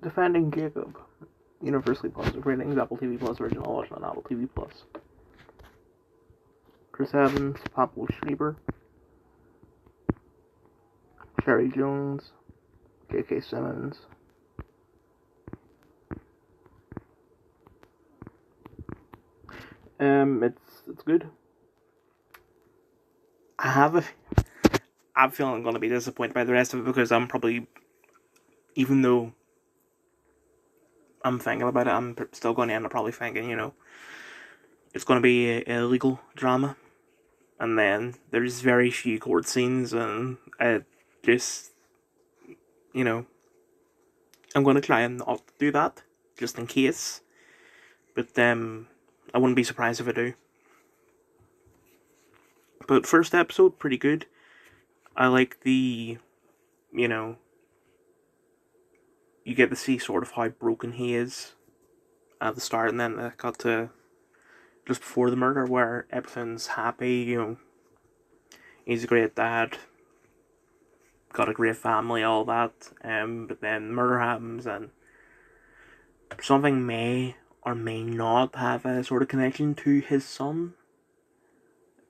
Defending Jacob. Universally positive ratings, Apple TV Plus, original watch on Apple TV Plus. Chris Evans, Pablo Schreiber, Sherry Jones, J.K. Simmons. It's good. I'm feeling I'm gonna be disappointed by the rest of it because I'm probably, even though I'm thinking about it, I'm still going to end up probably thinking, it's going to be a legal drama, and then there's very few court scenes, and just, I'm going to try and not do that, just in case, but I wouldn't be surprised if I do. But first episode, pretty good. I like the, you get to see sort of how broken he is at the start, and then it got to just before the murder where everything's happy, he's a great dad, got a great family, all that, but then murder happens and something may or may not have a sort of connection to his son,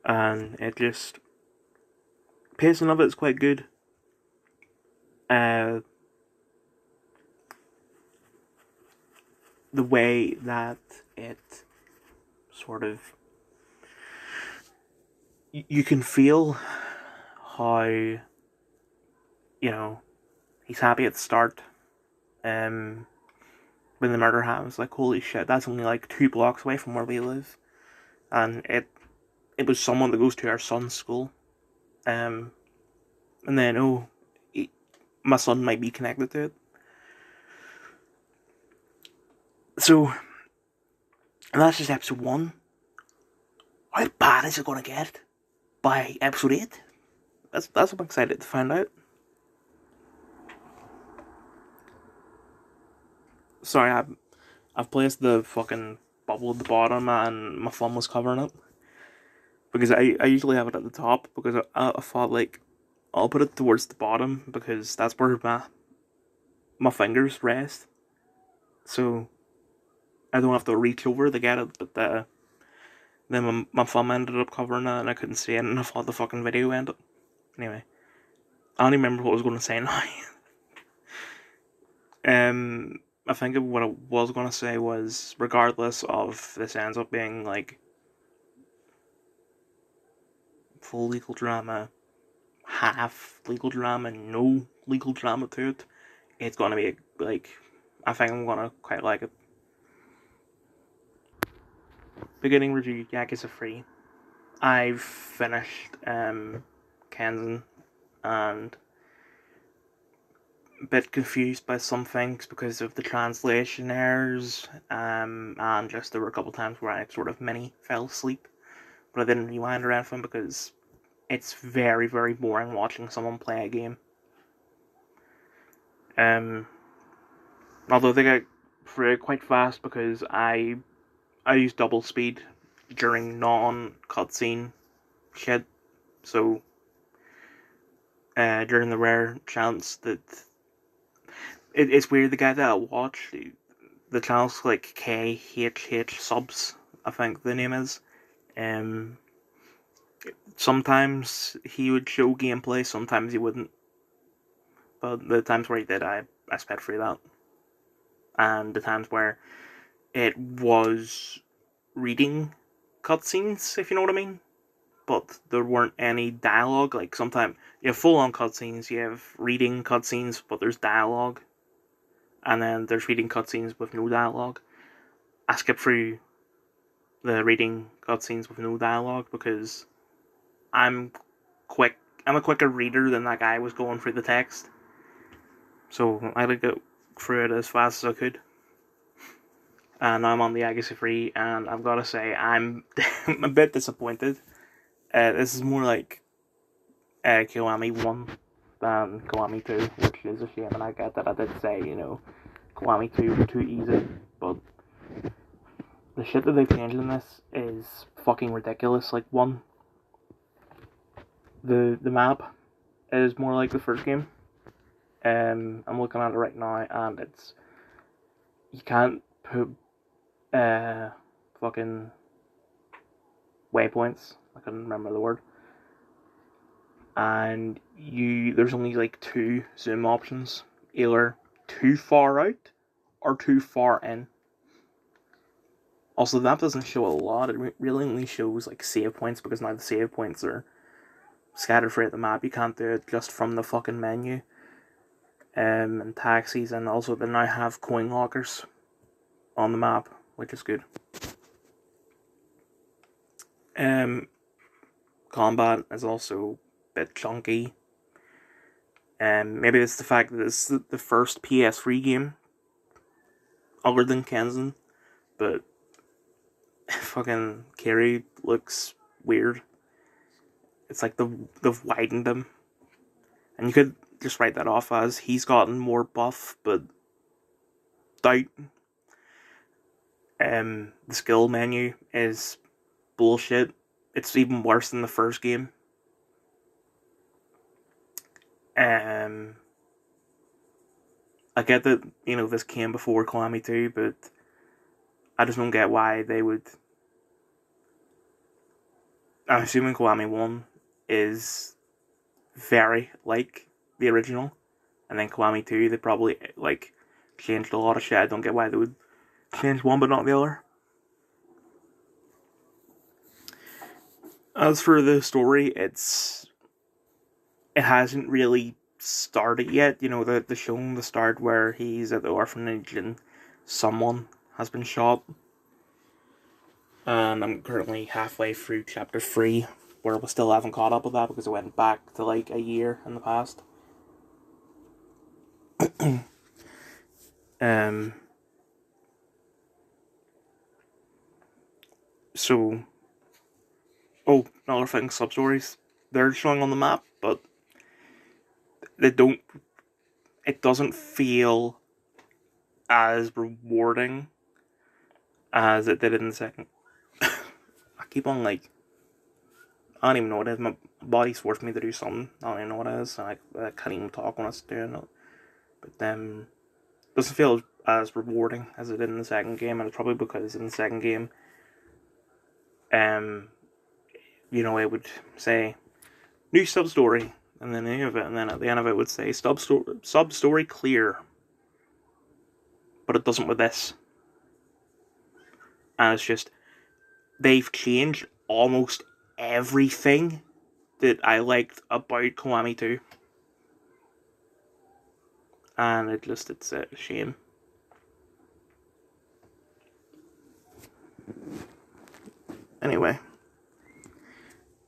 and it just, pacing of it is quite good. The way that it sort of, you can feel how, he's happy at the start, when the murder happens, like, holy shit, that's only like 2 blocks away from where we live, and it was someone that goes to our son's school, and then, my son might be connected to it. So, and that's just episode 1. How bad is it going to get by episode 8? That's what I'm excited to find out. Sorry, I've placed the fucking bubble at the bottom and my thumb was covering it. Because I usually have it at the top, because I thought, like, I'll put it towards the bottom because that's where my fingers rest. So I don't have to reach over to get it, but then my thumb ended up covering it and I couldn't see it, and I thought the fucking video ended. Anyway, I don't even remember what I was going to say now. I think what I was going to say was, regardless of this ends up being like full legal drama, half legal drama, no legal drama to it, it's going to be like, I think I'm going to quite like it. Beginning review, Yakuza 3. I've finished Kenzen, and a bit confused by some things because of the translation errors, and just there were a couple times where I sort of mini fell asleep, but I didn't rewind or anything because it's very, very boring watching someone play a game. Although they get through it quite fast because I use double speed during non-cutscene shit, so during the rare chance that it's weird, the guy that I watch, the channel's like KHH subs, I think the name is. Sometimes he would show gameplay, sometimes he wouldn't. But the times where he did, I sped through that. And the times where it was reading cutscenes, if you know what I mean, but there weren't any dialogue. Like, sometimes you have full-on cutscenes, you have reading cutscenes, but there's dialogue, and then there's reading cutscenes with no dialogue. I skip through the reading cutscenes with no dialogue because I'm a quicker reader than that guy was going through the text, so I had to go through it as fast as I could. And I'm on the Yakuza 3, and I've got to say, I'm a bit disappointed. This is more like Kiwami 1 than Kiwami 2, which is a shame, and I get that I did say, Kiwami 2 was too easy, but the shit that they've changed in this is fucking ridiculous. Like, the map is more like the first game. I'm looking at it right now, and it's you can't put fucking waypoints. I couldn't remember the word. And there's only like 2 zoom options, either too far out or too far in. Also, that doesn't show a lot. It really only shows like save points, because now the save points are scattered throughout the map. You can't do it just from the fucking menu. And taxis, and also they now have coin lockers on the map, which is good. Combat is also a bit chunky. Maybe it's the fact that it's the first PS3 game other than Kenzen, but fucking Kerry looks weird. It's like they've widened him, and you could just write that off as he's gotten more buff, but doubt. The skill menu is bullshit. It's even worse than the first game. I get that, this came before Calamity 2, but I just don't get why they would. I'm assuming Calamity 1 is very like the original, and then Calamity 2, they probably changed a lot of shit. I don't get why they would change one but not the other. As for the story, it hasn't really started yet. The show in the start where he's at the orphanage and someone has been shot. And I'm currently halfway through chapter 3, where we still haven't caught up with that because it went back to like a year in the past. So, another thing, sub-stories. They're showing on the map, but it doesn't feel as rewarding as it did in the second. I keep on I don't even know what it is. My body's forced me to do something. I don't even know what it is. I can't even talk when I was doing it. But it doesn't feel as rewarding as it did in the second game, and it's probably because in the second game, it would say new sub story, and then at the end of it would say sub story clear. But it doesn't with this. And it's just, they've changed almost everything that I liked about Calamity 2. And it's a shame. Anyway,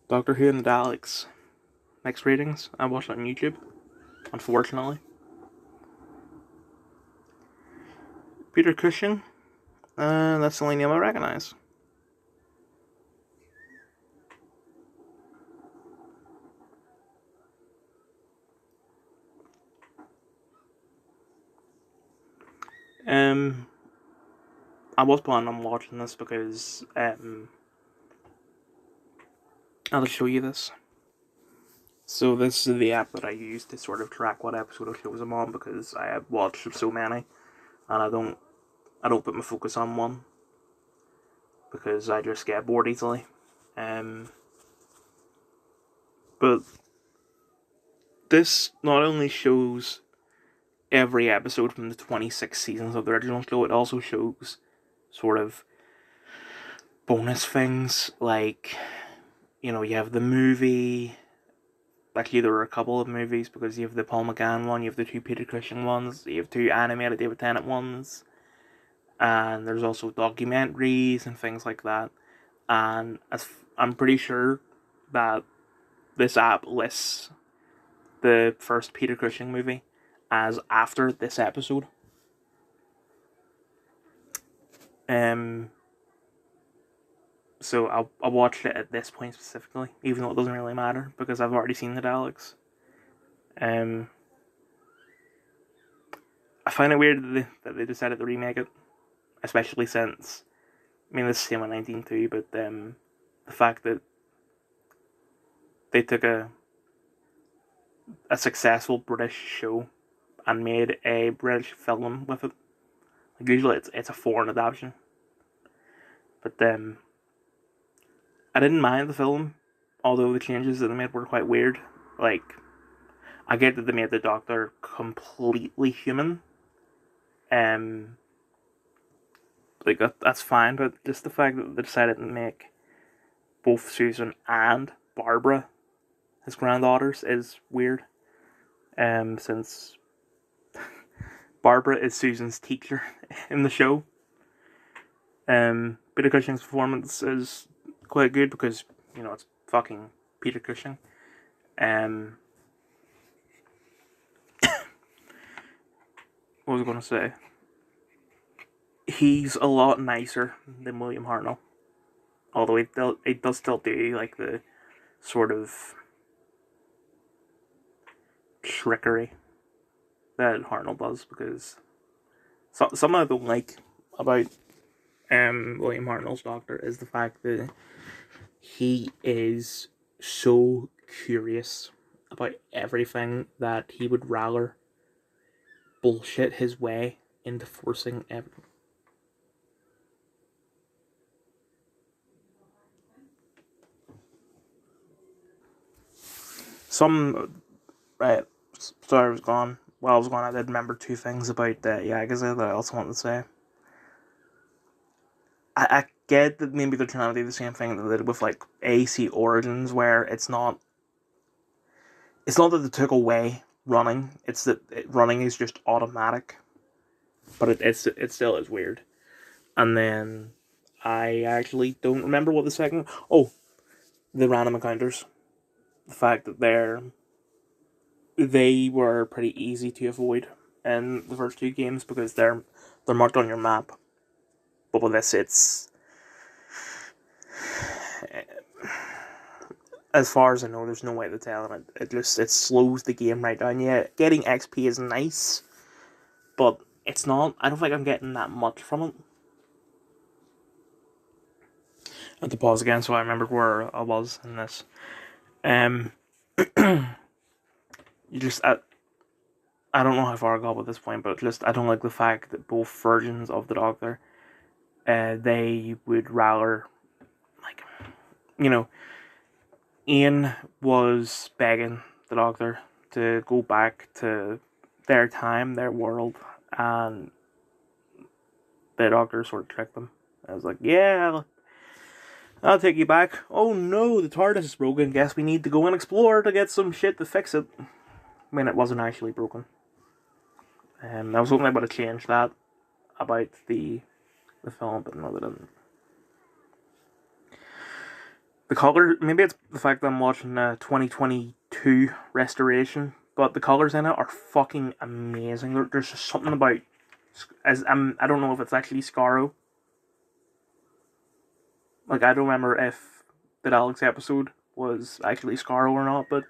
Doctor Who and the Daleks. Next ratings, I watched it on YouTube, unfortunately. Peter Cushing, that's the only name I recognize. I was planning on watching this because I'll show you this. So this is the app that I use to sort of track what episode of shows I'm on, because I have watched so many, and I don't put my focus on one because I just get bored easily. But this not only shows every episode from the 26 seasons of the original show, it also shows sort of bonus things, like, you have the movie. Actually, there are a couple of movies, because you have the Paul McGann one, you have the 2 Peter Cushing ones, you have 2 animated David Tennant ones, and there's also documentaries and things like that. And I'm pretty sure that this app lists the first Peter Cushing movie as after this episode. So I'll watch it at this point specifically, even though it doesn't really matter, because I've already seen the Daleks. I find it weird that they decided to remake it, especially since, this is the same with 19.2, but the fact that they took a successful British show and made a British film with it, Like, usually it's a foreign adaptation. But I didn't mind the film, although the changes that they made were quite weird. Like, I get that they made the Doctor completely human. Um, like that's fine, but just the fact that they decided to make both Susan and Barbara his granddaughters is weird. Since Barbara is Susan's teacher in the show. Peter Cushing's performance is quite good because, it's fucking Peter Cushing. What was I going to say? He's a lot nicer than William Hartnell. Although he does still do, like, the sort of trickery that Hartnell does, because something I don't like about William Hartnell's Doctor is the fact that he is so curious about everything that he would rather bullshit his way into forcing everything. Right, sorry I was gone. While I was gone, I did remember two things about the yakuza that I also wanted to say. I get that maybe they're trying to do the same thing that they did with, like, AC Origins, where it's not that they took away running, it's that running is just automatic. But it still is weird. And then I actually don't remember what the second. Oh, the random encounters. The fact that they were pretty easy to avoid in the first two games because they're marked on your map. But with this, it's, as far as I know, there's no way to tell, and it slows the game right down. Yeah, getting XP is nice, but it's not. I don't think I'm getting that much from it. I have to pause again so I remember where I was in this. You just I don't know how far I got at this point, but just I don't like the fact that both versions of the Doctor, they would rather, like, Ian was begging the Doctor to go back to their time, their world, and the Doctor sort of tricked them. I was like, yeah, I'll take you back. Oh no, the TARDIS is broken. Guess we need to go and explore to get some shit to fix it. When it wasn't actually broken. I was hoping they would have changed that about the film, but no, they didn't. The colour, maybe it's the fact that I'm watching a 2022 restoration, but the colours in it are fucking amazing. There's just something about, I don't know if it's actually Scarrow. Like, I don't remember if the Daleks episode was actually Scarrow or not, but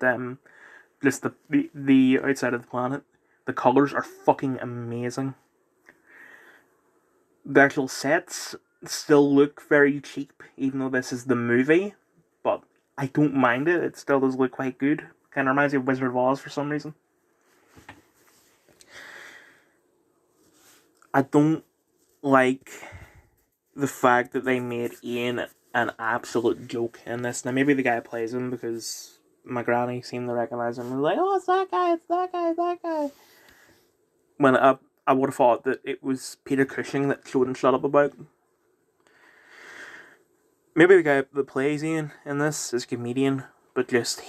just the outside of the planet, the colours are fucking amazing. The actual sets still look very cheap, even though this is the movie, but I don't mind it. It still does look quite good. Kind of reminds me of Wizard of Oz for some reason. I don't like the fact that they made Ian an absolute joke in this. Now, maybe the guy plays him because my granny seemed to recognise him and was like, oh, it's that guy, it's that guy, it's that guy. When I would have thought that it was Peter Cushing that she wouldn't shut up about. Maybe the guy that plays Ian in this is a comedian, but just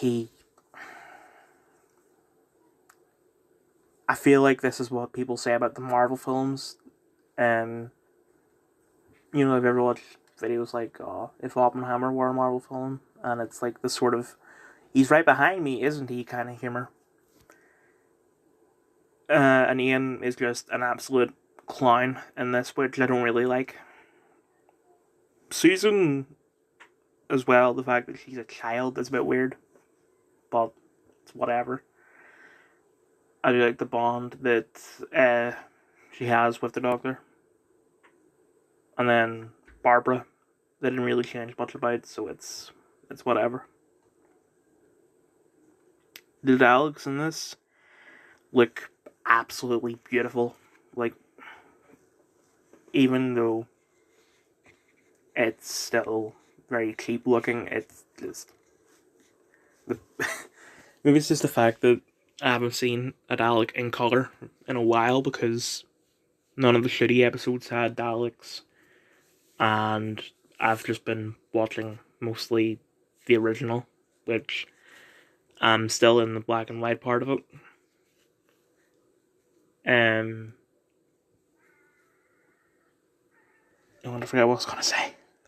I feel like this is what people say about the Marvel films. I've ever watched videos like, oh, if Oppenheimer were a Marvel film, and it's like this sort of, he's right behind me, isn't he, kind of humor. And Ian is just an absolute clown in this, which I don't really like. Susan, as well, the fact that she's a child is a bit weird, but it's whatever. I do like the bond that she has with the Doctor. And then Barbara, they didn't really change much about, so it's whatever. The Daleks in this look absolutely beautiful. Like, even though it's still very cheap looking, it's just the maybe it's just the fact that I haven't seen a Dalek in color in a while because none of the shitty episodes had Daleks, and I've just been watching mostly the original, which I'm still in the black and white part of it. I want to forget what I was gonna say.